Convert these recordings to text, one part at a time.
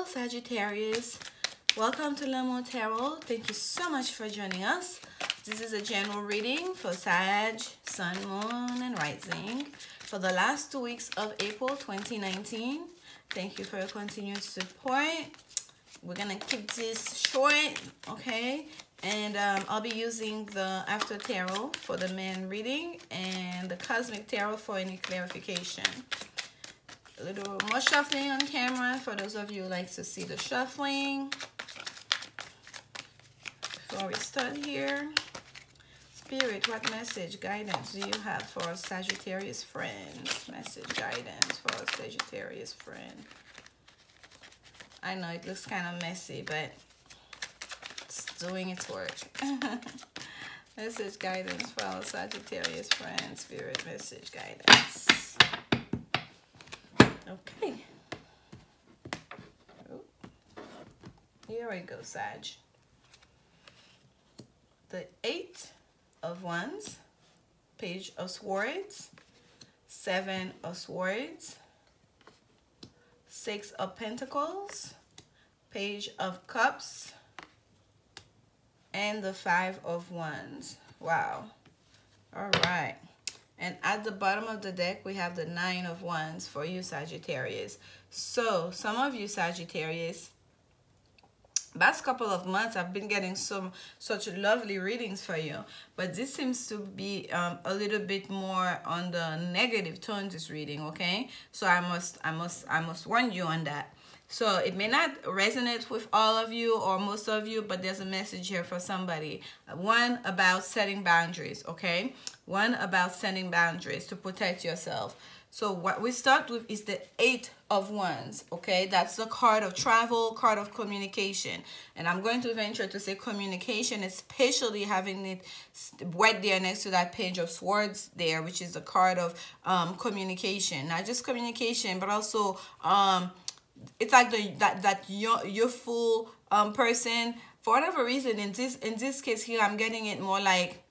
Hello Sagittarius, welcome to Lanmou Tarot. Thank you so much for joining us. This is a general reading for Sag, Sun, Moon, and Rising for the last 2 weeks of April 2019. Thank you for your continued support. We're gonna keep this short, okay? And I'll be using the After Tarot for the main reading and the Cosmic Tarot for any clarification. A little more shuffling on camera for those of you who like to see the shuffling. Before we start here, Spirit, what message, guidance do you have for our Sagittarius friends? Message, guidance for our Sagittarius friend. I know it looks kind of messy, but it's doing its work. Message, guidance for our Sagittarius friend. Spirit, message, guidance. Okay. Oh. Here we go, Sag. The 8 of Wands, Page of Swords, 7 of Swords, 6 of Pentacles, Page of Cups, and the 5 of Wands. Wow. All right. And at the bottom of the deck, we have the 9 of Wands for you, Sagittarius. So, some of you, Sagittarius, last couple of months, I've been getting such lovely readings for you. But this seems to be a little bit more on the negative tone, this reading, okay? So, I must warn you on that. So it may not resonate with all of you or most of you, but there's a message here for somebody. One about setting boundaries, okay? One about setting boundaries to protect yourself. So what we start with is the 8 of Wands, okay? That's the card of travel, card of communication. And I'm going to venture to say communication, especially having it right there next to that Page of Swords there, which is the card of communication. Not just communication, but also it's like that youthful person. For whatever reason, in this case here, I'm getting it more like,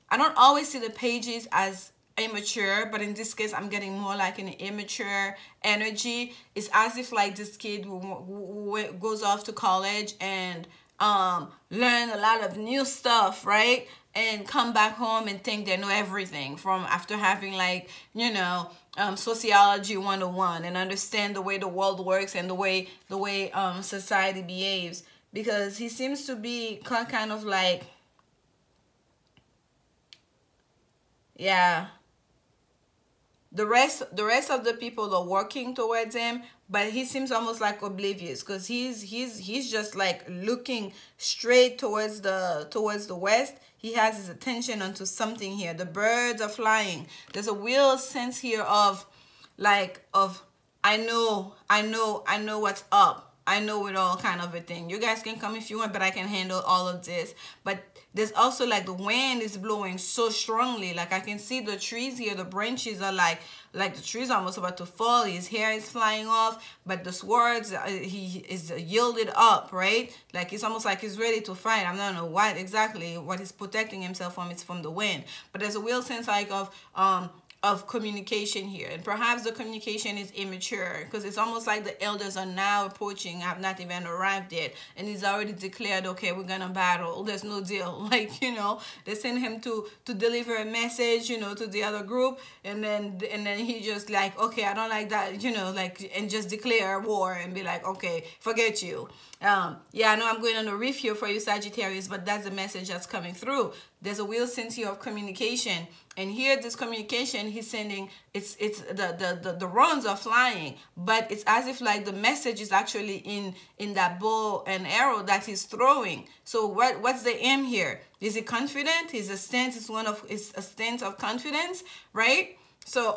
I don't always see the pages as immature, but in this case, I'm getting more like an immature energy. It's as if like this kid who goes off to college and learn a lot of new stuff, right? And come back home and think they know everything from after having like, you know, sociology 101 and understand the way the world works and the way society behaves. Because he seems to be kind of like, yeah, the rest of the people are working towards him, but he seems almost like oblivious because he's just like looking straight towards the west. He has his attention onto something here. The birds are flying. There's a real sense here of like I know what's up. I know it all, kind of a thing. You guys can come if you want, but I can handle all of this. But there's also like the wind is blowing so strongly. Like I can see the trees here. The branches are like the trees are almost about to fall. His hair is flying off, but the swords, he is yielded up, right? Like it's almost like he's ready to fight. I don't know what exactly what he's protecting himself from. It's from the wind. But there's a real sense like of communication here, and perhaps the communication is immature because it's almost like the elders are now approaching, have not even arrived yet, and he's already declared, okay, we're gonna battle, there's no deal. Like, you know, they send him to deliver a message, you know, to the other group, and then he just like, okay, I don't like that, you know, like, and just declare war and be like, okay, forget you. Yeah, I know I'm going on a riff here for you, Sagittarius, but that's the message that's coming through. There's a real sense here of communication, and here this communication he's sending, it's the runs are flying, but it's as if like the message is actually in that bow and arrow that he's throwing. So what's the aim here? Is he confident? His stance is a stance of confidence, right? So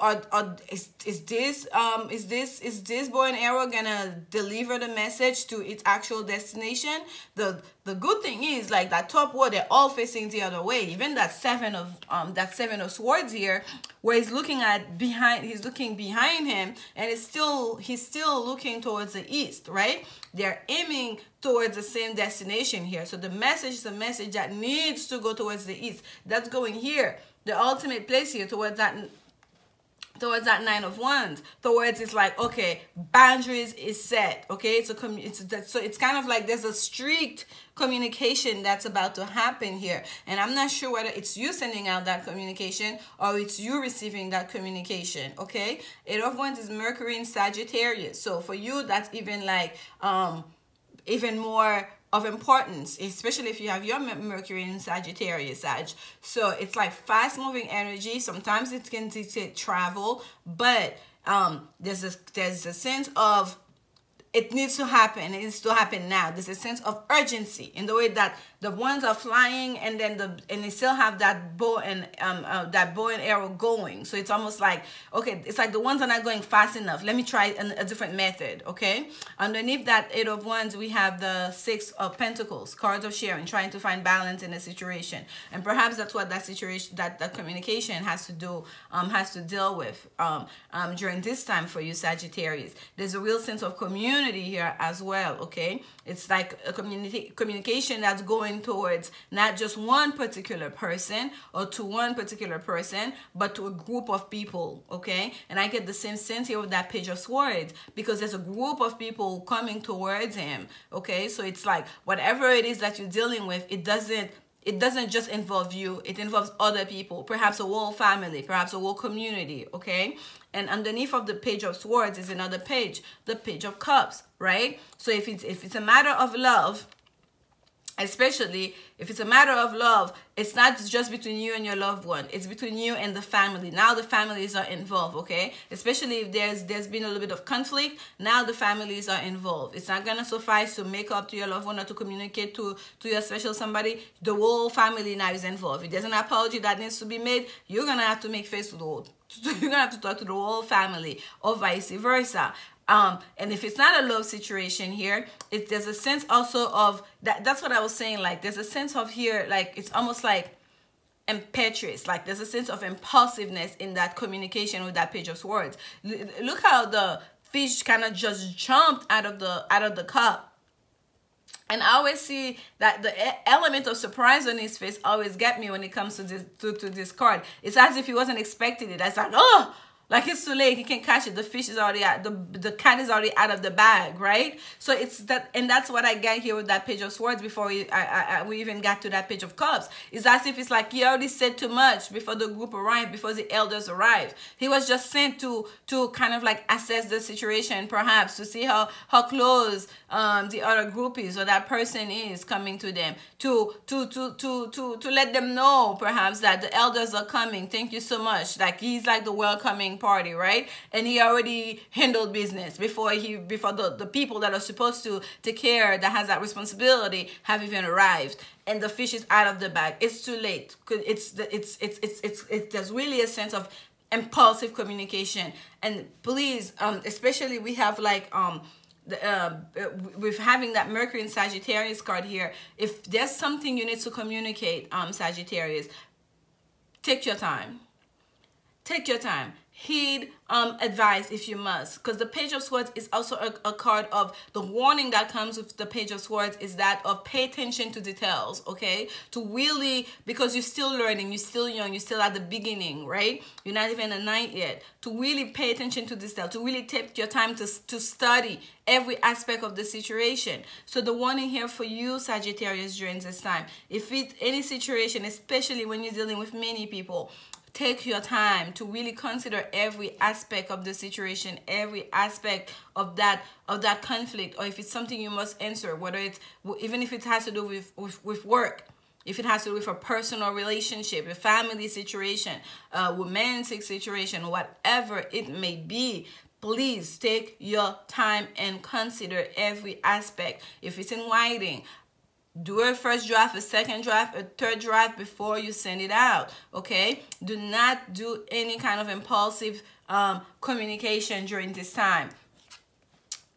is this bow and arrow gonna deliver the message to its actual destination? The good thing is like that top wall, they're all facing the other way. Even that seven of swords here, where he's looking behind him, and he's still looking towards the east, right? They're aiming towards the same destination here. So the message is a message that needs to go towards the east. That's going here, the ultimate place here, towards that towards that Nine of Wands, towards it's like, okay, boundaries is set, okay? So it's kind of like there's a strict communication that's about to happen here, and I'm not sure whether it's you sending out that communication or it's you receiving that communication, okay? Eight of Wands is Mercury in Sagittarius, so for you that's even like even more of importance, especially if you have your Mercury in Sagittarius, Sag. So it's like fast moving energy. Sometimes it can dictate travel, but there's a sense of it needs to happen. It needs to happen now. There's a sense of urgency in the way that the ones are flying, and then they still have that bow and arrow going. So it's almost like, okay, it's like the ones are not going fast enough. Let me try a different method. Okay. Underneath that Eight of Wands, we have the Six of Pentacles, cards of sharing, trying to find balance in a situation, and perhaps that's what that situation, that communication has to do, has to deal with during this time for you, Sagittarius. There's a real sense of community here as well. Okay, it's like a communication that's going towards not just one particular person or to one particular person, but to a group of people. Okay, and I get the same sense here with that Page of Swords, because there's a group of people coming towards him. Okay, so it's like whatever it is that you're dealing with, it doesn't just involve you, it involves other people, perhaps a whole family, perhaps a whole community. Okay, and underneath of the Page of Swords is another page, the Page of Cups, right? So if it's a matter of love, especially if it's a matter of love, it's not just between you and your loved one, it's between you and the family. Now the families are involved. Okay, especially if there's been a little bit of conflict, now the families are involved. It's not gonna suffice to make up to your loved one or to communicate to your special somebody. The whole family now is involved. If there's an apology that needs to be made, you're gonna have to make face to the whole, you're gonna have to talk to the whole family, or vice versa. And if it's not a love situation here, there's a sense also of that's what I was saying, like there's a sense of here, like it's almost like impetuous, like there's a sense of impulsiveness in that communication with that Page of Swords. Look how the fish kind of just jumped out of the cup. And I always see that the element of surprise on his face always get me when it comes to this card. It's as if he wasn't expecting it. It's like, oh, like it's too late, he can catch it. The fish is already out, the cat is already out of the bag, right? So it's that, and that's what I get here with that Page of Swords before we even got to that Page of Cups. It's as if it's like he already said too much before the group arrived, before the elders arrived. He was just sent to kind of like assess the situation, perhaps to see how close the other group is, or that person is coming to them, to let them know perhaps that the elders are coming. Thank you so much. Like he's like the welcoming party, right? And he already handled business before the people that are supposed to take care, that has that responsibility, have even arrived, and the fish is out of the bag. It's too late. There's really a sense of impulsive communication. And please, especially we have like with having that Mercury in Sagittarius card here, if there's something you need to communicate, Sagittarius, take your time. Take your time. Heed advice if you must, because the Page of Swords is also a card of the warning that comes with the Page of Swords is that of pay attention to details. Okay, to really, because you're still learning, you're still young, you're still at the beginning, right? You're not even a knight yet. To really pay attention to detail, to really take your time to study every aspect of the situation. So the warning here for you, Sagittarius, during this time, if it's any situation, especially when you're dealing with many people, take your time to really consider every aspect of the situation, every aspect of that conflict, or if it's something you must answer, whether it's, even if it has to do with work, if it has to do with a personal relationship, a family situation, a romantic situation, whatever it may be, please take your time and consider every aspect. If it's in writing, do a first draft, a second draft, a third draft before you send it out. Okay, do not do any kind of impulsive communication during this time.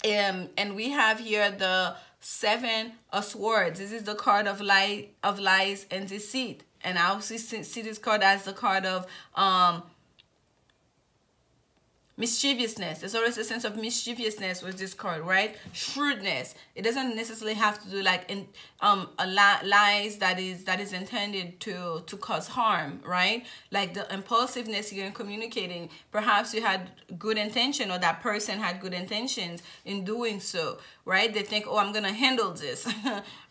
And we have here the Seven of Swords. This is the card of lies and deceit, and I also see this card as the card of mischievousness. There's always a sense of mischievousness with this card, right? Shrewdness. It doesn't necessarily have to do like lies that is intended to cause harm, right? Like the impulsiveness you're communicating. Perhaps you had good intention, or that person had good intentions in doing so, right? They think, oh, I'm gonna handle this,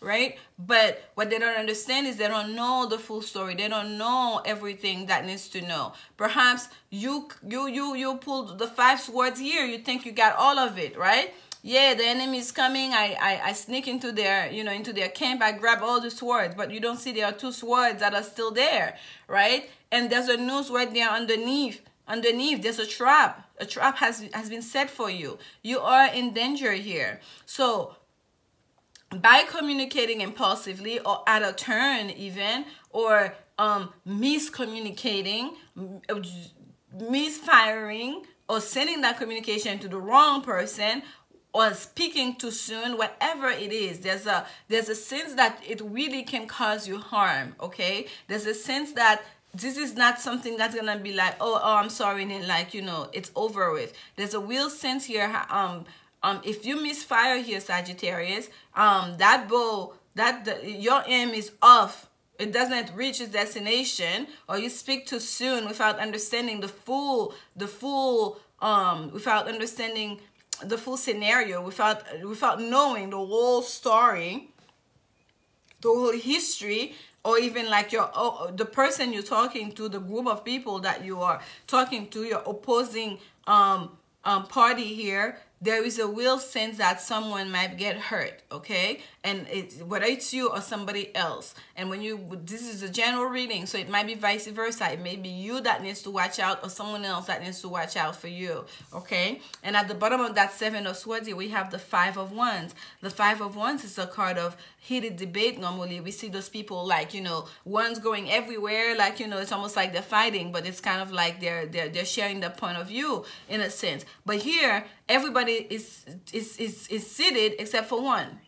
right? But what they don't understand is they don't know the full story. They don't know everything that needs to know. Perhaps you pulled the 5 swords here. You think you got all of it, right? Yeah, the enemy is coming. I sneak into their, into their camp. I grab all the swords, but you don't see there are 2 swords that are still there, right? And there's a noose right there underneath. There's a trap. A trap has been set for you. You are in danger here. So by communicating impulsively or at a turn even, or miscommunicating, misfiring, or sending that communication to the wrong person, or speaking too soon, whatever it is, there's a sense that it really can cause you harm, okay? There's a sense that this is not something that's gonna be like, oh, I'm sorry, and then like, it's over with. There's a real sense here, if you misfire here, Sagittarius, that bow, your aim is off. It doesn't reach its destination, or you speak too soon without understanding without understanding the full scenario, without knowing the whole story, the whole history, or even like the person you're talking to, the group of people that you are talking to, your opposing party here. There is a real sense that someone might get hurt, okay? And whether it's you or somebody else. And this is a general reading, so it might be vice versa. It may be you that needs to watch out, or someone else that needs to watch out for you, okay? And at the bottom of that 7 of swords here, we have the 5 of wands. The 5 of wands is a card of heated debate. Normally, we see those people like, wands going everywhere, like, it's almost like they're fighting, but it's kind of like they're sharing their point of view in a sense. But here, everybody is seated except for one.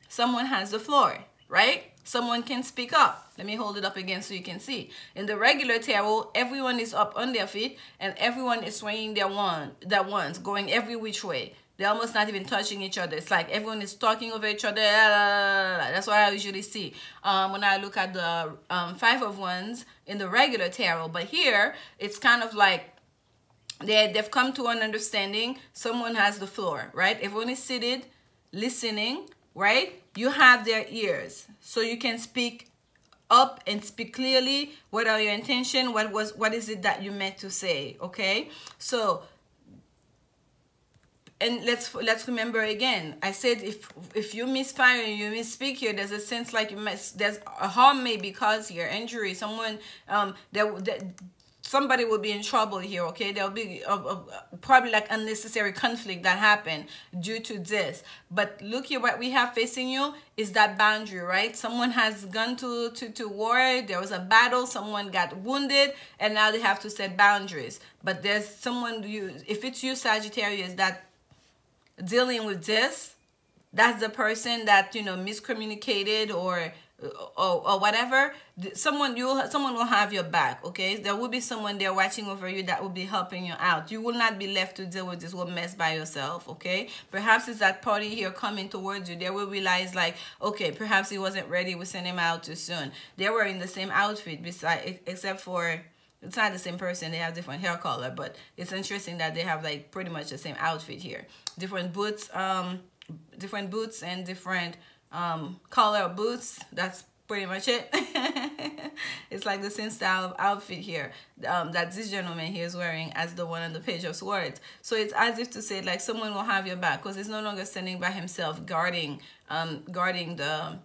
Someone has the floor, right? Someone can speak up. Let me hold it up again so you can see. In the regular tarot, everyone is up on their feet and everyone is swinging their wands, going every which way. They're almost not even touching each other. It's like everyone is talking over each other. That's what I usually see when I look at the 5 of wands in the regular tarot. But here, it's kind of like they've come to an understanding. Someone has the floor, right? Everyone is seated, listening, right? You have their ears, so you can speak up and speak clearly. What are your intention? What is it that you meant to say? Okay, so. And let's remember again. I said if you misfire, you misspeak here, there's a sense like there's a harm may be caused here, injury. Someone somebody will be in trouble here. Okay, there'll be probably like unnecessary conflict that happened due to this. But look here, what we have facing you is that boundary, right? Someone has gone to war. There was a battle. Someone got wounded, and now they have to set boundaries. But there's someone if it's you, Sagittarius, that dealing with this, that's the person that miscommunicated or whatever. Someone will have your back, okay? There will be someone there watching over you that will be helping you out. You will not be left to deal with this whole mess by yourself, okay? Perhaps it's that party here coming towards you. They will realize like, okay, perhaps he wasn't ready. We sent him out too soon. They were in the same outfit except for it's not the same person. They have different hair color, but it's interesting that they have like pretty much the same outfit here. Different boots and different color of boots. That's pretty much it. It's like the same style of outfit here that this gentleman here is wearing as the one on the Page of Swords. So it's as if to say like someone will have your back, because he's no longer standing by himself guarding the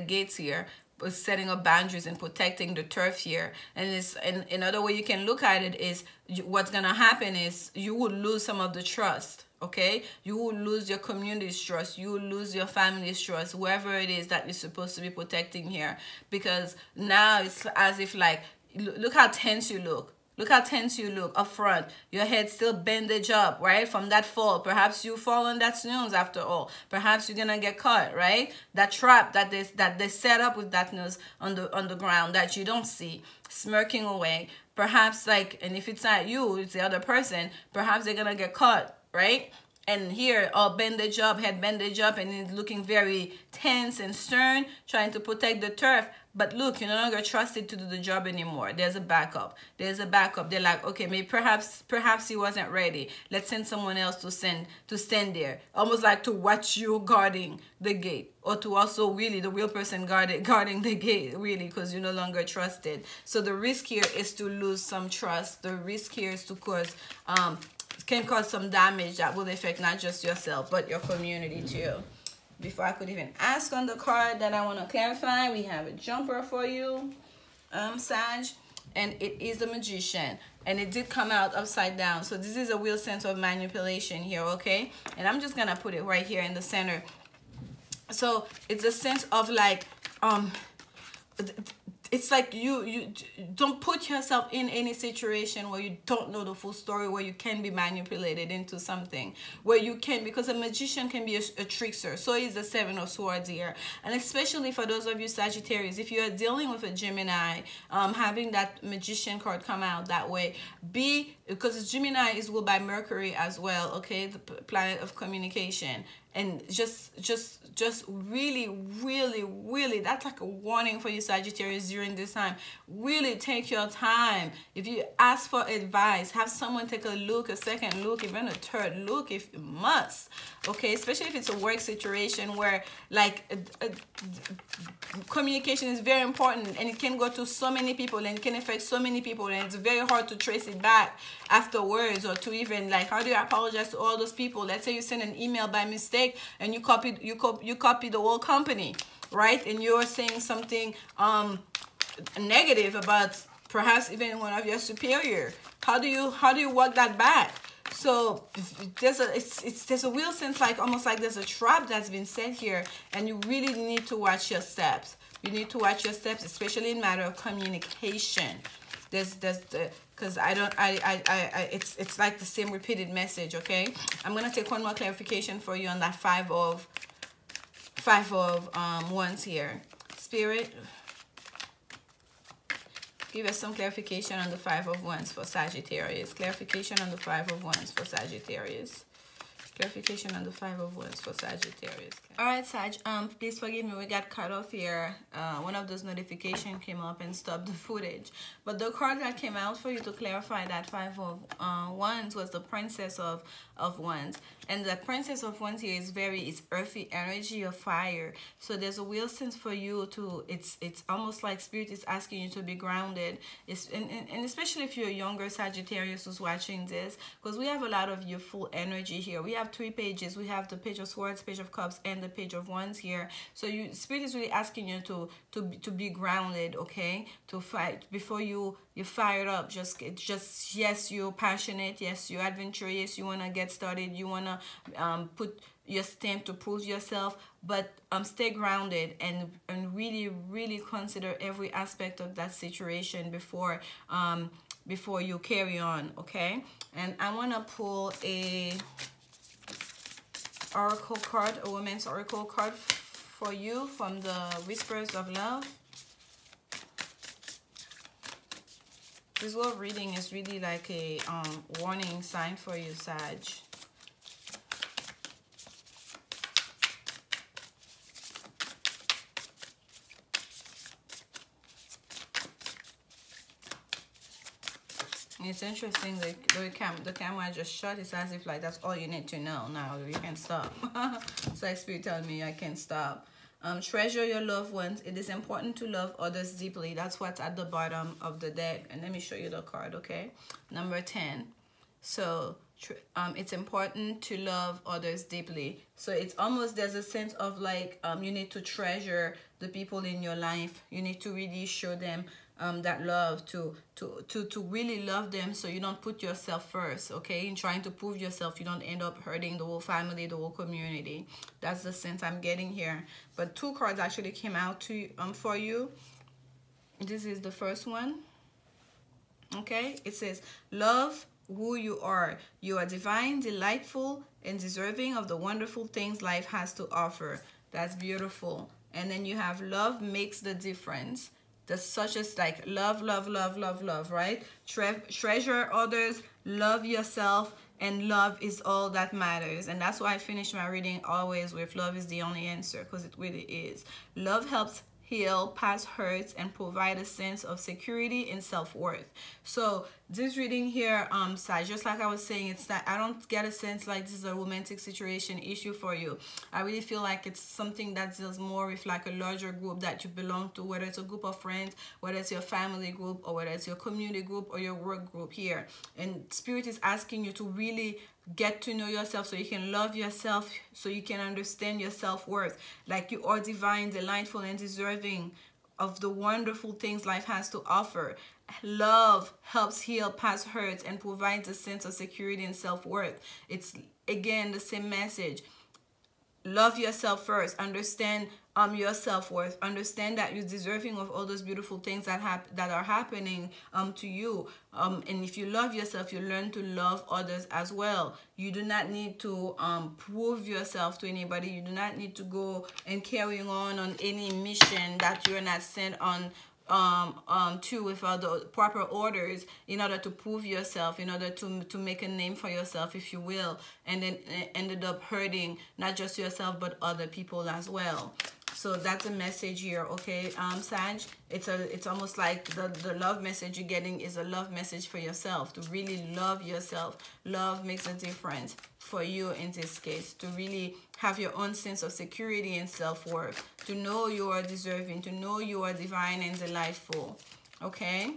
gates here, setting up boundaries and protecting the turf here. And it's another way you can look at it is what's gonna happen is you will lose some of the trust, okay? You will lose your community's trust. You will lose your family's trust, whoever it is that you're supposed to be protecting here, because now it's as if like, look how tense you look. Look how tense you look up front. Your head still bandaged up, right? From that fall. Perhaps you fall on that snooze after all. Perhaps you're gonna get caught, right? That trap that they set up with that news on the ground that you don't see, smirking away. perhaps like, and if it's not you, it's the other person, perhaps they're gonna get caught, right? And here, all bandage up, head bandage up, and it's looking very tense and stern, trying to protect the turf. But look, you're no longer trusted to do the job anymore. There's a backup. There's a backup. They're like, okay, maybe perhaps he wasn't ready. Let's send someone else to stand there, almost like to watch you guarding the gate, or to also really the real person guarding the gate, really, because you're no longer trusted. So the risk here is to lose some trust. The risk here is to can cause some damage that will affect not just yourself but your community too. Before I could even ask on the card that I want to clarify, we have a jumper for you, Sag, and it is the Magician, and it did come out upside down. So this is a real sense of manipulation here, okay? And I'm just gonna put it right here in the center. So it's a sense of like it's like you don't put yourself in any situation where you don't know the full story, where you can be manipulated into something, where you can, because a magician can be a trickster. So is the Seven of Swords here. And especially for those of you Sagittarius, if you are dealing with a Gemini, having that Magician card come out that way, because Gemini is ruled by Mercury as well, okay, the planet of communication. And just really, that's like a warning for you Sagittarius during this time. Really take your time. If you ask for advice, have someone take a look, a second look, even a third look if you must, okay? Especially if it's a work situation where like communication is very important, and it can go to so many people and it can affect so many people, and it's very hard to trace it back afterwards, or to even like, how do you apologize to all those people? Let's say you send an email by mistake and you copy the whole company, right? And you're saying something negative about perhaps even one of your superior. How do you work that back? So there's a real sense, like almost like there's a trap that's been set here, and you really need to watch your steps. You need to watch your steps, especially in matter of communication. Because it's like the same repeated message, okay? I'm gonna take one more clarification for you on that five of wands here. Spirit, give us some clarification on the Five of Wands for Sagittarius. Clarification on the Five of Wands for Sagittarius. Clarification on the Five of Wands for Sagittarius. All right, Sag, please forgive me, we got cut off here. One of those notifications came up and stopped the footage. But the card that came out for you to clarify that Five of Wands was the Princess of Wands. And the Princess of Wands here is it's earthy energy of fire. So there's a real sense for you to, it's almost like Spirit is asking you to be grounded. And especially if you're a younger Sagittarius who's watching this, because we have a lot of youthful energy here. We have 3 pages. We have the Page of Swords, Page of Cups, and the Page of Wands here. So Spirit is really asking you to be grounded, okay? To fight before you fired up. Just yes, you're passionate. Yes, you're adventurous. You want to get started. You want to put your stamp to prove yourself, but stay grounded and really consider every aspect of that situation before you carry on, okay? And I want to pull a oracle card, a woman's oracle card for you from the Whispers of Love. This whole reading is really like a warning sign for you, Sag. It's interesting, the camera just shut. It's as if like that's all you need to know. Now you can stop. It's like Spirit telling me I can stop. Treasure your loved ones. It is important to love others deeply. That's what's at the bottom of the deck. And let me show you the card, okay? Number 10. So it's important to love others deeply. So it's almost, there's a sense of like you need to treasure the people in your life. You need to really show them that love, to really love them, so you don't put yourself first, okay? In trying to prove yourself, you don't end up hurting the whole family, the whole community. That's the sense I'm getting here. But 2 cards actually came out for you. This is the first one, okay? It says, love who you are. You are divine, delightful, and deserving of the wonderful things life has to offer. That's beautiful. And then you have love makes the difference. That's such as like love, love, love, love, love, right? Treasure others, love yourself, and love is all that matters. And that's why I finish my reading always with love is the only answer, because it really is. Love helps heal past hurts and provide a sense of security and self-worth. So this reading here, Sag, just like I was saying, it's that I don't get a sense like this is a romantic situation issue for you. I really feel like it's something that deals more with like a larger group that you belong to, whether it's a group of friends, whether it's your family group, or whether it's your community group or your work group here. And Spirit is asking you to really get to know yourself so you can love yourself, so you can understand your self-worth. Like you are divine, delightful, and deserving of the wonderful things life has to offer. Love helps heal past hurts and provides a sense of security and self-worth. It's again the same message. Love yourself first. Understand your self-worth. Understand that you're deserving of all those beautiful things that are happening to you. And if you love yourself, you learn to love others as well. You do not need to prove yourself to anybody. You do not need to go and carry on any mission that you're not sent on to without the proper orders, in order to prove yourself, in order to make a name for yourself, if you will, and then ended up hurting not just yourself but other people as well. So that's a message here, okay, Sag. It's almost like the love message you're getting is a love message for yourself, to really love yourself. Love makes a difference for you in this case, to really have your own sense of security and self-worth, to know you are deserving, to know you are divine and delightful, okay?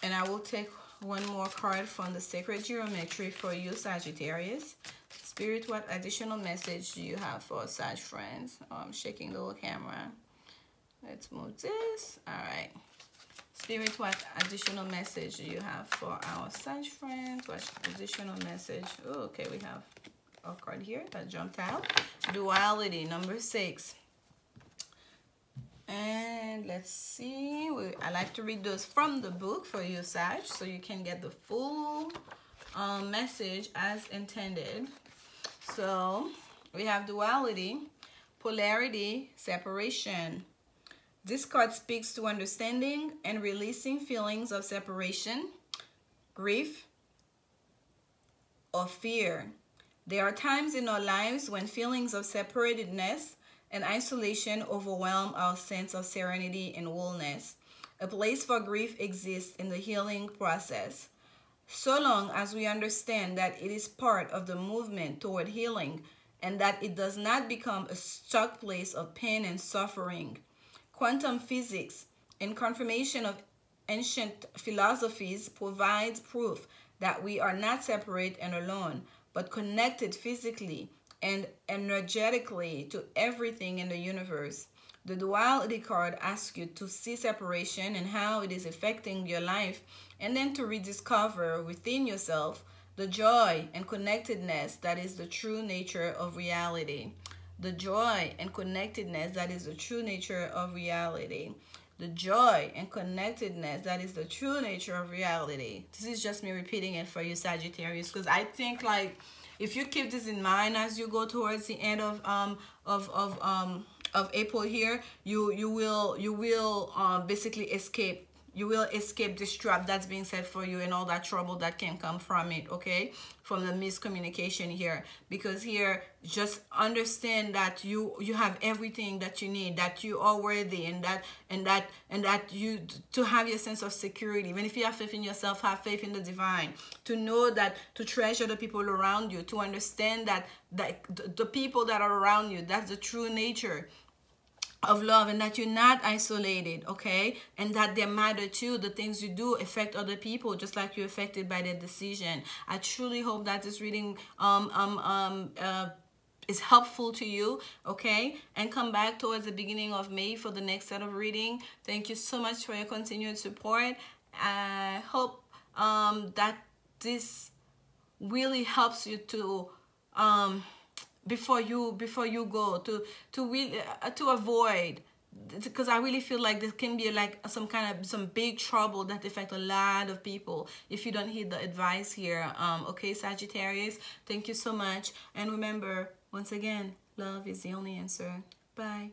And I will take one more card from the Sacred Geometry for you, Sagittarius. Spirit, what additional message do you have for Sag friends? Oh, I'm shaking the whole camera. Let's move this. All right. Spirit, what additional message do you have for our Sag friends? What additional message? Oh, okay, we have a card here that jumped out. Duality, number 6. And let's see. I like to read those from the book for you, Sag, so you can get the full message as intended. So we have duality, polarity, separation. This card speaks to understanding and releasing feelings of separation, grief, or fear. There are times in our lives when feelings of separatedness and isolation overwhelm our sense of serenity and wholeness. A place for grief exists in the healing process. So long as we understand that it is part of the movement toward healing and that it does not become a stuck place of pain and suffering. Quantum physics, in confirmation of ancient philosophies, provides proof that we are not separate and alone, but connected physically and energetically to everything in the universe. The duality card asks you to see separation and how it is affecting your life, and then to rediscover within yourself the joy and connectedness that is the true nature of reality. The joy and connectedness that is the true nature of reality. The joy and connectedness that is the true nature of reality. This is just me repeating it for you, Sagittarius, because I think like if you keep this in mind as you go towards the end of April here, you will basically escape. You will escape this trap that's being set for you and all that trouble that can come from it, okay? From the miscommunication here. Because here, just understand that you have everything that you need, that you are worthy, and that you, to have your sense of security. Even if you have faith in yourself, have faith in the divine. To know that, to treasure the people around you, to understand that the people that are around you, that's the true nature of love, and that you're not isolated, okay? And that they matter too. The things you do affect other people just like you're affected by their decision. I truly hope that this reading is helpful to you, okay? And come back towards the beginning of May for the next set of reading. Thank you so much for your continued support. I hope that this really helps you to before you go to avoid, because I really feel like this can be like some big trouble that affect a lot of people if you don't heed the advice here. Okay, Sagittarius, thank you so much, and remember, once again, love is the only answer. Bye.